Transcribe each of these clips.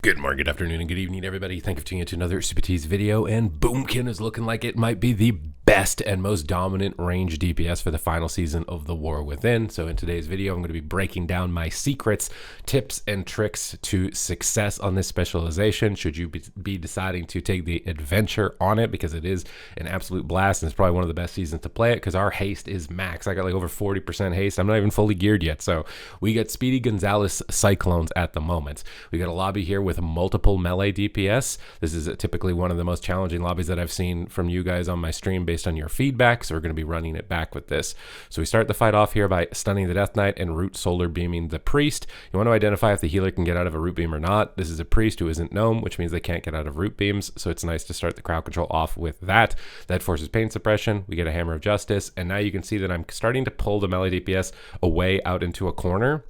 Good morning, good afternoon, and good evening, everybody. Thank you for tuning in to another Supatease video, and Boomkin is looking like it might be the best and most dominant range DPS for the final season of The War Within. So in today's video, I'm going to be breaking down my secrets, tips, and tricks to success on this specialization, should you be deciding to take the adventure on it, because it is an absolute blast, and it's probably one of the best seasons to play it, because our haste is max. I got like over 40% haste. I'm not even fully geared yet, so we got Speedy Gonzalez Cyclones at the moment. We got a lobby here with multiple melee DPS. This is typically one of the most challenging lobbies that I've seen from you guys on my stream based on your feedback, so we're going to be running it back with this. So we start the fight off here by stunning the Death Knight and root solar beaming the priest. You want to identify if the healer can get out of a root beam or not. This is a priest who isn't gnome, which means they can't get out of root beams, so it's nice to start the crowd control off with that. That forces pain suppression. We get a hammer of justice, and now you can see that I'm starting to pull the melee DPS away out into a corner.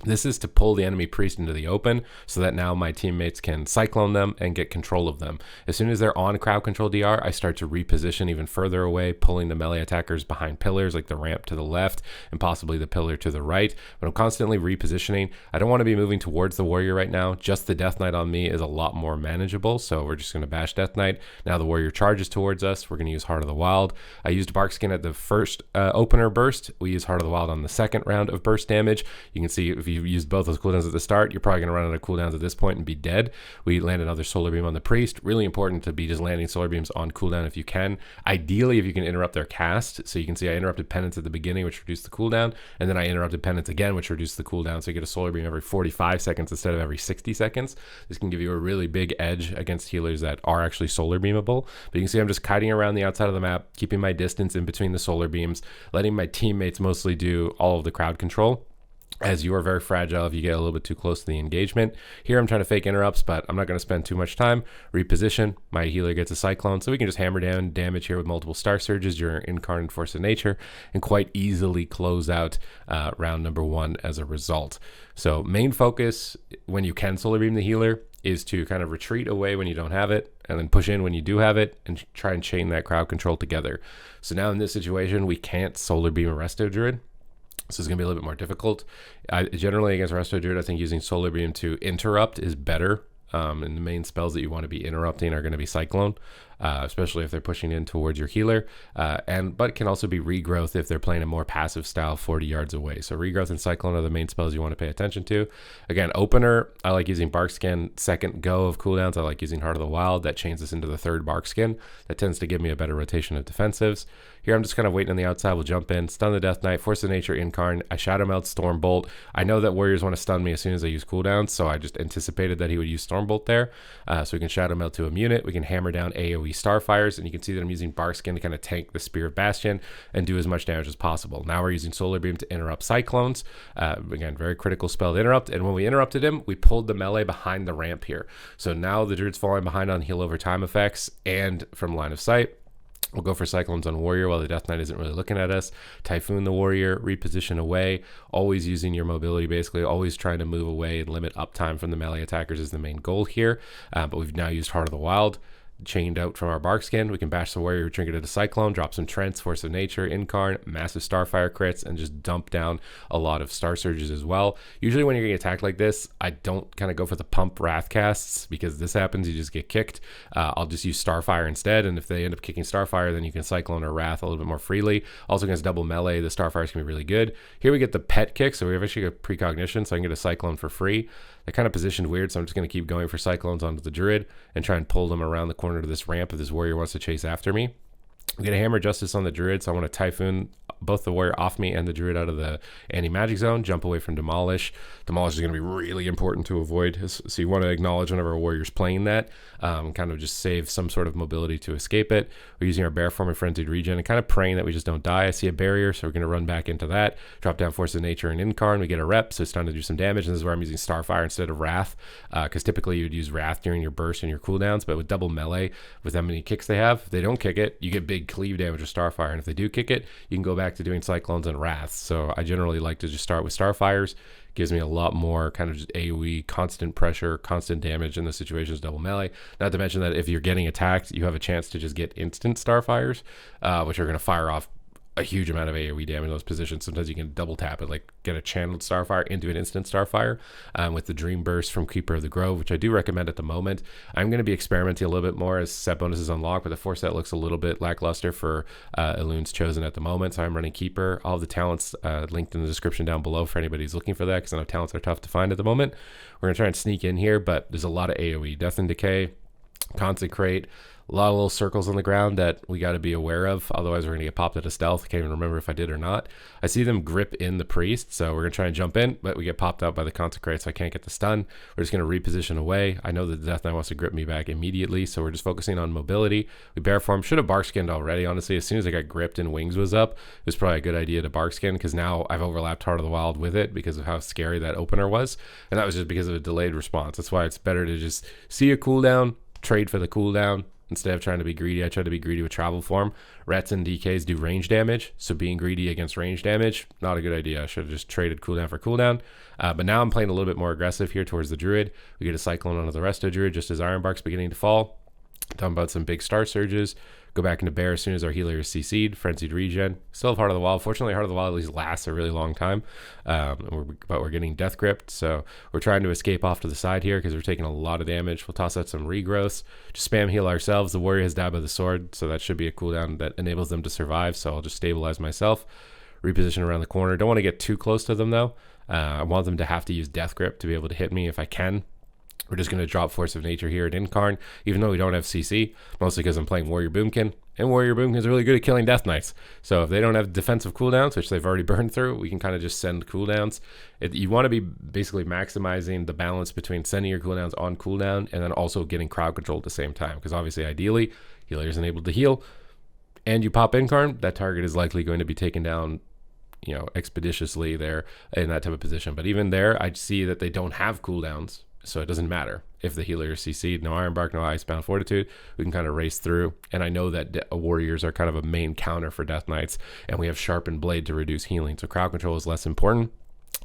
This is to pull the enemy priest into the open so that now my teammates can cyclone them and get control of them. As soon as they're on crowd control DR, I start to reposition even further away, pulling the melee attackers behind pillars like the ramp to the left and possibly the pillar to the right. But I'm constantly repositioning. I don't want to be moving towards the warrior right now. Just the Death Knight on me is a lot more manageable, so we're just going to bash Death Knight. Now the warrior charges towards us. We're going to use Heart of the Wild. I used Barkskin at the first opener burst. We use Heart of the Wild on the second round of burst damage. You can see if you used both those cooldowns at the start, you're probably going to run out of cooldowns at this point and be dead. We land another solar beam on the priest. Really important to be just landing solar beams on cooldown if you can. Ideally, if you can interrupt their cast. So you can see I interrupted penance at the beginning, which reduced the cooldown, and then I interrupted penance again, which reduced the cooldown. So you get a solar beam every 45 seconds instead of every 60 seconds. This can give you a really big edge against healers that are actually solar beamable. But you can see I'm just kiting around the outside of the map, keeping my distance in between the solar beams, letting my teammates mostly do all of the crowd control, as you are very fragile if you get a little bit too close to the engagement. Here I'm trying to fake interrupts, but I'm not going to spend too much time. Reposition. My healer gets a cyclone, so we can just hammer down damage here with multiple star surges during Incarnate Force of Nature and quite easily close out round number 1 as a result. So main focus when you can solar beam the healer is to kind of retreat away when you don't have it and then push in when you do have it and try and chain that crowd control together. So now in this situation, we can't solar beam a Resto Druid. So it's going to be a little bit more difficult. Generally against Resto Druid, I think using Solar Beam to interrupt is better. And the main spells that you want to be interrupting are going to be Cyclone, especially if they're pushing in towards your healer, but can also be Regrowth if they're playing a more passive style 40 yards away. So Regrowth and Cyclone are the main spells you want to pay attention to. Again, opener, I like using Barkskin. Second go of cooldowns, I like using Heart of the Wild. That chains us into the third Barkskin. That tends to give me a better rotation of defensives. Here I'm just kind of waiting on the outside. We'll jump in, stun the Death Knight, Force of Nature, Incarn. I Shadow Melt, Stormbolt. I know that warriors want to stun me as soon as I use cooldowns, so I just anticipated that he would use Stormbolt there. So we can Shadow Melt to immune it. We can hammer down AoE Starfires, and you can see that I'm using Barkskin to kind of tank the Spear of Bastion and do as much damage as possible. Now we're using Solar Beam to interrupt Cyclones. Again, very critical spell to interrupt, and when we interrupted him, we pulled the melee behind the ramp here. So now the Druid's falling behind on heal over time effects and from line of sight. We'll go for Cyclones on Warrior while the Death Knight isn't really looking at us. Typhoon the Warrior, reposition away, always using your mobility basically, always trying to move away and limit uptime from the melee attackers is the main goal here. But we've now used Heart of the Wild. Chained out from our Barkskin, we can bash the warrior, trinket a cyclone, drop some Trents, Force of Nature, Incarn, massive Starfire crits, and just dump down a lot of Star Surges as well. Usually when you're getting attacked like this, I don't kind of go for the pump Wrath casts, because this happens, you just get kicked. I'll just use Starfire instead, and if they end up kicking Starfire, then you can Cyclone or Wrath a little bit more freely. Also against double melee, the Starfires can be really good. Here we get the pet kick, so we have actually got precognition, so I can get a Cyclone for free. They're kind of positioned weird, so I'm just going to keep going for Cyclones onto the Druid and try and pull them around the corner to this ramp if this warrior wants to chase after me. We get a Hammer Justice on the Druid, so I want to Typhoon both the warrior off me and the Druid out of the anti-magic zone, jump away from Demolish. Demolish is going to be really important to avoid, so you want to acknowledge whenever a warrior's playing that, kind of just save some sort of mobility to escape it. We're using our Bear Form and Frenzied Regen and kind of praying that we just don't die. I see a barrier, so we're going to run back into that, drop down Force of Nature and Incarn. We get a rep, so it's time to do some damage, and this is where I'm using Starfire instead of Wrath, because typically you would use Wrath during your burst and your cooldowns, but with double melee, with how many kicks they have, if they don't kick it, you get big cleave damage with Starfire, and if they do kick it, you can go back to doing Cyclones and Wraths. So I generally like to just start with Starfires. Gives me a lot more kind of just AoE, constant pressure, constant damage in the situations, double melee. Not to mention that if you're getting attacked, you have a chance to just get instant Starfires, which are going to fire off a huge amount of AoE damage in those positions. Sometimes you can double tap it, like get a channeled Starfire into an instant Starfire with the Dream Burst from Keeper of the Grove, which I do recommend at the moment. I'm going to be experimenting a little bit more as set bonuses unlock, but the 4 set looks a little bit lackluster for Elun's Chosen at the moment. So I'm running Keeper. All the talents linked in the description down below for anybody who's looking for that, because I know talents are tough to find at the moment. We're going to try and sneak in here, but there's a lot of AoE. Death and Decay, Consecrate, a lot of little circles on the ground that we got to be aware of. Otherwise, we're going to get popped at a stealth. I can't even remember if I did or not. I see them grip in the priest, so we're going to try and jump in, but we get popped out by the Consecrate, so I can't get the stun. We're just going to reposition away. I know that the Death Knight wants to grip me back immediately, so we're just focusing on mobility. We bear form. Should have bark skinned already, honestly. As soon as I got gripped and wings was up, it was probably a good idea to bark skin, because now I've overlapped Heart of the Wild with it because of how scary that opener was, and that was just because of a delayed response. That's why it's better to just see a cooldown, trade for the cooldown. Instead of trying to be greedy, I try to be greedy with travel form. Rets and DKs do range damage, so being greedy against range damage, not a good idea. I should have just traded cooldown for cooldown. But now I'm playing a little bit more aggressive here towards the Druid. We get a Cyclone onto the Resto Druid just as Ironbark's beginning to fall. Talking about some big Star Surges. Go back into Bear as soon as our healer is CC'd. Frenzied Regen. Still have Heart of the Wild. Fortunately, Heart of the Wild at least lasts a really long time. But we're getting Death Gripped. So we're trying to escape off to the side here because we're taking a lot of damage. We'll toss out some regrowths. Just spam heal ourselves. The Warrior has Dab of the Sword, so that should be a cooldown that enables them to survive. So I'll just stabilize myself. Reposition around the corner. Don't want to get too close to them, though. I want them to have to use Death Grip to be able to hit me if I can. We're just going to drop Force of Nature here at Incarn, even though we don't have CC, mostly because I'm playing Warrior Boomkin, and Warrior Boomkin is really good at killing Death Knights. So if they don't have defensive cooldowns, which they've already burned through, we can kind of just send cooldowns. You want to be basically maximizing the balance between sending your cooldowns on cooldown and then also getting crowd control at the same time, because obviously, ideally, healer isn't able to heal, and you pop Incarn, that target is likely going to be taken down, you know, expeditiously there in that type of position. But even there, I see that they don't have cooldowns. So it doesn't matter if the healer is CC'd, no Ironbark, no Icebound Fortitude, we can kind of race through. And I know that warriors are kind of a main counter for Death Knights, and we have Sharpened Blade to reduce healing. So crowd control is less important.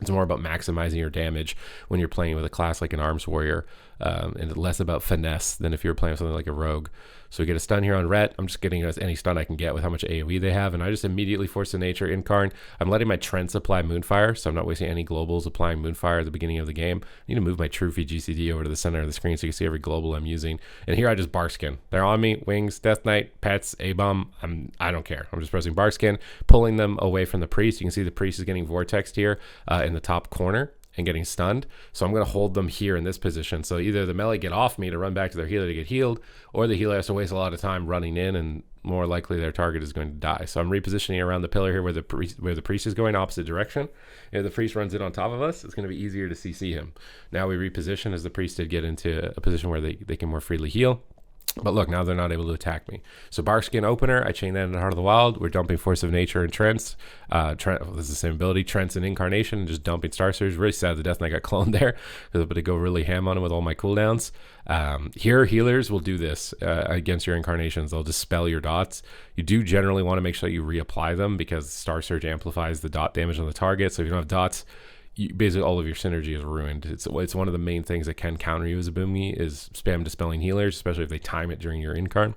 It's more about maximizing your damage when you're playing with a class like an Arms Warrior, and less about finesse than if you're playing with something like a Rogue. So we get a stun here on Ret. I'm just getting any stun I can get with how much AoE they have, and I just immediately Force of Nature Incarn. I'm letting my Trents apply Moonfire, so I'm not wasting any globals applying Moonfire at the beginning of the game. I need to move my Trophy GCD over to the center of the screen so you can see every global I'm using. And here I just Barkskin. They're on me, Wings, Death Knight, Pets, A-Bomb. I don't care. I'm just pressing Barkskin, pulling them away from the Priest. You can see the Priest is getting vortexed here in the top corner and getting stunned. So I'm going to hold them here in this position. So either the melee get off me to run back to their healer to get healed, or the healer has to waste a lot of time running in, and more likely their target is going to die. So I'm repositioning around the pillar here where the priest is going opposite direction. If the priest runs in on top of us, it's going to be easier to CC him. Now we reposition as the priest did get into a position where they can more freely heal. But look, now they're not able to attack me. So Barkskin opener, I chain that into Heart of the Wild. We're dumping Force of Nature and Trents. This is the same ability, Trents and Incarnation, and just dumping Star Surge. Really sad the Death Knight got cloned there, because I'm going to go really ham on him with all my cooldowns. Here, healers will do this against your Incarnations. They'll dispel your dots. You do generally want to make sure you reapply them, because Star Surge amplifies the dot damage on the target. So if you don't have dots, basically all of your synergy is ruined. It's one of the main things that can counter you as a Boomy is spam dispelling healers, especially if they time it during your Incarn.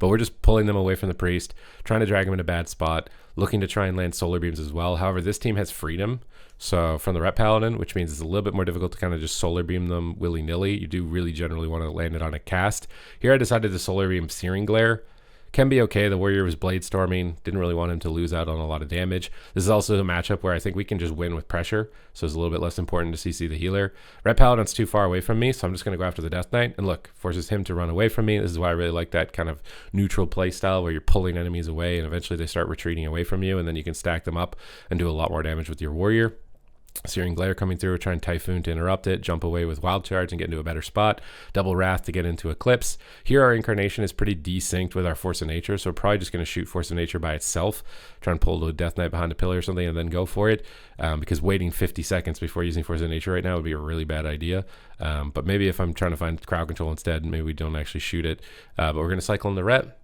But we're just pulling them away from the priest, trying to drag them in a bad spot, looking to try and land solar beams as well. However, this team has freedom, so from the Ret Paladin, which means it's a little bit more difficult to kind of just solar beam them willy-nilly. You do really generally want to land it on a cast. Here I decided to solar beam Searing Glare. Can be okay. The Warrior was Blade Storming. Didn't really want him to lose out on a lot of damage. This is also a matchup where I think we can just win with pressure, so it's a little bit less important to CC the healer. Ret Paladin's too far away from me, so I'm just going to go after the Death Knight. And look, forces him to run away from me. This is why I really like that kind of neutral play style where you're pulling enemies away and eventually they start retreating away from you, and then you can stack them up and do a lot more damage with your Warrior. Searing Glare coming through, trying Typhoon to interrupt it, jump away with Wild Charge and get into a better spot. Double Wrath to get into Eclipse. Here our Incarnation is pretty desynced with our Force of Nature, so we're probably just going to shoot Force of Nature by itself, try and pull the Death Knight behind a pillar or something and then go for it, because waiting 50 seconds before using Force of Nature right now would be a really bad idea. But maybe if I'm trying to find crowd control instead, maybe we don't actually shoot it. But we're going to cycle in the Ret.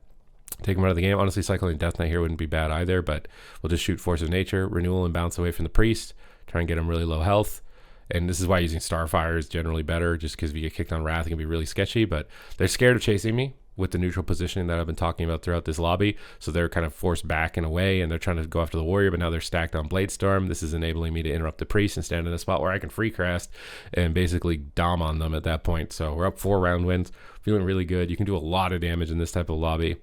Take him out of the game. Honestly, cycling Death Knight here wouldn't be bad either, but we'll just shoot Force of Nature, Renewal, and bounce away from the Priest. Try and get him really low health. And this is why using Starfire is generally better, just because if you get kicked on Wrath, it can be really sketchy, but they're scared of chasing me. with the neutral positioning that I've been talking about throughout this lobby. So they're kind of forced back in a way, and they're trying to go after the warrior, but now they're stacked on Bladestorm. This is enabling me to interrupt the priest and stand in a spot where I can free cast and basically dom on them at that point. So we're up 4 round wins, feeling really good. You can do a lot of damage in this type of lobby.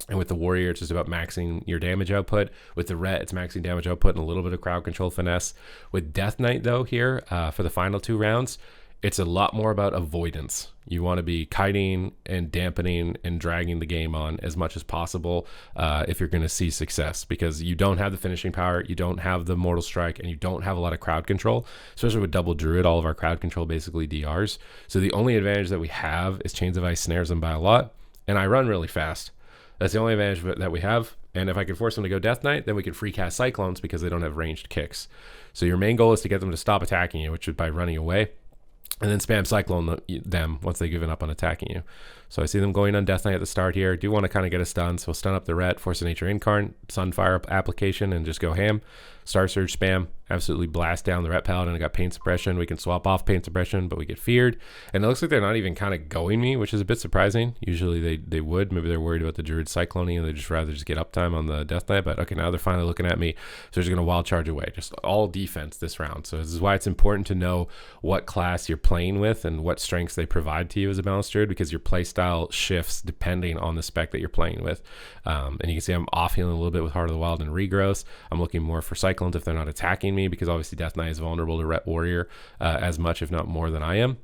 And with the warrior, it's just about maxing your damage output. With the ret, it's maxing damage output and a little bit of crowd control finesse. With Death Knight, though, here for the final 2 rounds, it's a lot more about avoidance. You want to be kiting and dampening and dragging the game on as much as possible if you're going to see success, because you don't have the finishing power, you don't have the mortal strike, and you don't have a lot of crowd control. Especially with double druid, all of our crowd control basically DRs. So the only advantage that we have is Chains of Ice snares them by a lot, and I run really fast. That's the only advantage that we have. And if I can force them to go Death Knight, then we can free cast Cyclones because they don't have ranged kicks. So your main goal is to get them to stop attacking you, which is by running away, and then spam Cyclone them once they've given up on attacking you. So I see them going on Death Knight at the start here. Do want to kind of get a stun, so stun up the ret, Force of Nature Incarn, Sunfire application, and just go ham. Star Surge spam, absolutely blast down the Ret Paladin. I got Pain Suppression. We can swap off Pain Suppression, but we get feared. And it looks like they're not even kind of going me, which is a bit surprising. Usually they would. Maybe they're worried about the Druid Cycloning and they just rather just get uptime on the Death Knight. But okay, now they're finally looking at me. So they're just going to wild charge away. Just all defense this round. So this is why it's important to know what class you're playing with and what strengths they provide to you as a balanced Druid, because your playstyle shifts depending on the spec that you're playing with. And you can see I'm off healing a little bit with Heart of the Wild and Regrowth. I'm looking more for Cyclones if they're not attacking me, because obviously Death Knight is vulnerable to Ret Warrior as much, if not more, than I am.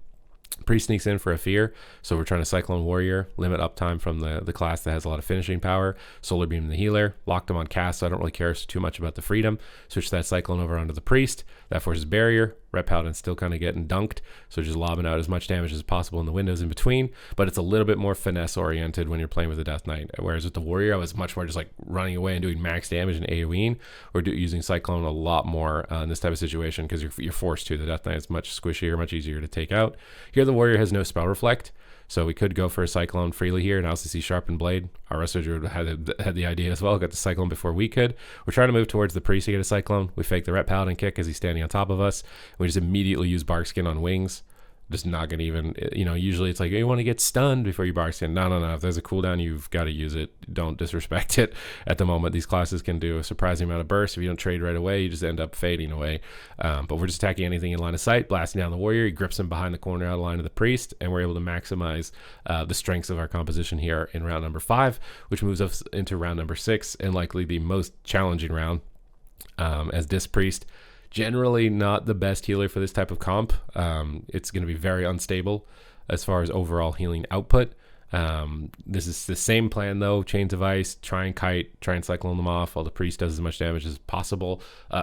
Priest sneaks in for a fear, so we're trying to Cyclone Warrior, limit uptime from the class that has a lot of finishing power. Solar Beam the healer, locked him on cast, so I don't really care too much about the freedom. Switch that Cyclone over onto the Priest. That forces barrier. Ret Paladin's still kind of getting dunked, so just lobbing out as much damage as possible in the windows in between, but it's a little bit more finesse oriented when you're playing with the Death Knight, whereas with the Warrior, I was much more just like running away and doing max damage and AoEing, or using Cyclone a lot more in this type of situation, because you're forced to. The Death Knight is much squishier, much easier to take out. Here the Warrior has no spell reflect, so we could go for a Cyclone freely here, and I also see Sharpened Blade. Our Resto Druid had the idea as well, got the Cyclone before we could. We're trying to move towards the Priest to get a Cyclone. We fake the Ret Paladin kick as he's standing on top of us. We just immediately use Barkskin on wings. Just not gonna even, usually it's like, you want to get stunned before you Barkskin. No. If there's a cooldown, you've got to use it. Don't disrespect it. At the moment, these classes can do a surprising amount of burst. If you don't trade right away, you just end up fading away. But we're just attacking anything in line of sight, blasting down the Warrior. He grips him behind the corner out of line of the Priest, and we're able to maximize the strengths of our composition here in round number 5, which moves us into round number 6, and likely the most challenging round, as Disc Priest. Generally not the best healer for this type of comp. It's going to be very unstable as far as overall healing output. This is the same plan though. Chains of Ice, try and kite, try and Cyclone them off while the Priest does as much damage as possible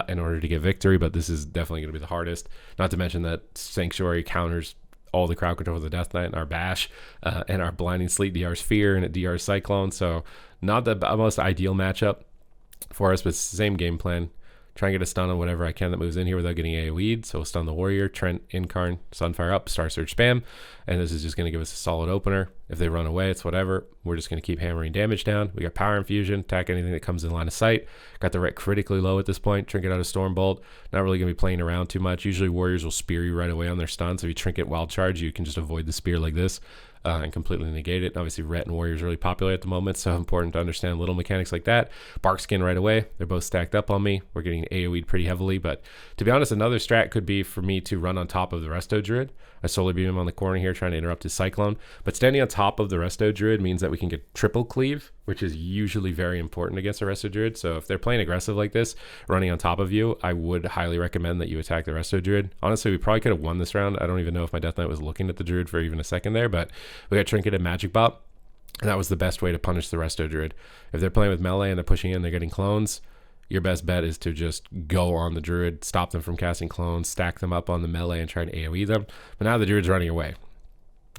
in order to get victory, but this is definitely going to be the hardest. Not to mention that Sanctuary counters all the crowd control of the Death Knight and our Bash and our Blinding Sleet DR's Fear, and it DR's Cyclone, so not the most ideal matchup for us, but it's the same game plan. Try and get a stun on whatever I can that moves in here without getting AoE'd. So we'll stun the Warrior, Trent, Incarn, Sunfire up, Star Surge spam. And this is just going to give us a solid opener. If they run away, it's whatever. We're just going to keep hammering damage down. We got Power Infusion, attack anything that comes in line of sight. Got the Ret critically low at this point. Trinket out of Stormbolt. Not really going to be playing around too much. Usually Warriors will spear you right away on their stun. So if you Trinket Wild Charge, you can just avoid the spear like this. And completely negate it. Obviously, Ret and Warrior is really popular at the moment, so important to understand little mechanics like that. Barkskin right away. They're both stacked up on me. We're getting AoE'd pretty heavily, but to be honest, another strat could be for me to run on top of the Resto Druid. I Solar Beam him on the corner here, trying to interrupt his Cyclone, but standing on top of the Resto Druid means that we can get triple cleave, which is usually very important against a Resto Druid. So if they're playing aggressive like this, running on top of you, I would highly recommend that you attack the Resto Druid. Honestly, we probably could have won this round. I don't even know if my Death Knight was looking at the Druid for even a second there, but we got Trinket and Magic Bop, and that was the best way to punish the Resto Druid. If they're playing with melee and they're pushing in, they're getting clones, your best bet is to just go on the Druid, stop them from casting clones, stack them up on the melee and try and AoE them. But now the Druid's running away.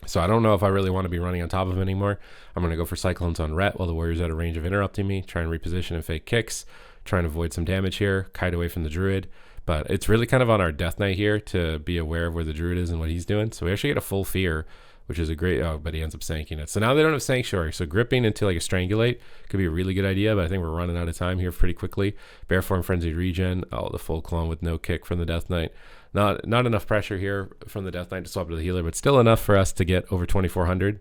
So I don't know if I really want to be running on top of him anymore. I'm going to go for Cyclones on Ret while the Warrior's out of range of interrupting me, try and reposition and fake kicks, try and avoid some damage here, kite away from the Druid. But it's really kind of on our Death Knight here to be aware of where the Druid is and what he's doing. So we actually get a full fear, which is a great, but he ends up sanking it. So now they don't have Sanctuary, so gripping into like a Strangulate could be a really good idea, but I think we're running out of time here pretty quickly. Bear Form Frenzied Regen, the full clone with no kick from the Death Knight. Not enough pressure here from the Death Knight to swap to the healer, but still enough for us to get over 2,400.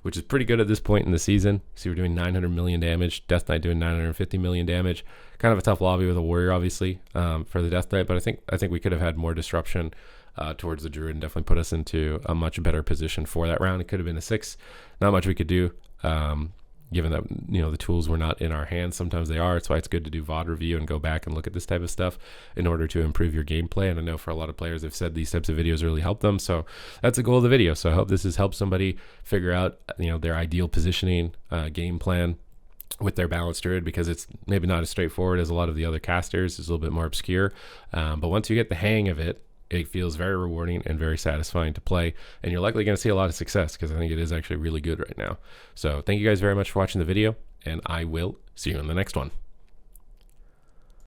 which is pretty good at this point in the season. See, we're doing 900 million damage. Death Knight doing 950 million damage. Kind of a tough lobby with a warrior, obviously, for the Death Knight, but I think we could have had more disruption towards the druid and definitely put us into a much better position for that round. It could have been a 6. Not much we could do. Given that, you know, the tools were not in our hands. Sometimes they are. That's why it's good to do VOD review and go back and look at this type of stuff in order to improve your gameplay. And I know for a lot of players, they've said these types of videos really help them. So that's the goal of the video. So I hope this has helped somebody figure out, you know, their ideal positioning, game plan with their balanced druid, because it's maybe not as straightforward as a lot of the other casters. It's a little bit more obscure. But once you get the hang of it, it feels very rewarding and very satisfying to play, and you're likely going to see a lot of success, because I think it is actually really good right now. So thank you guys very much for watching the video, and I will see you in the next one.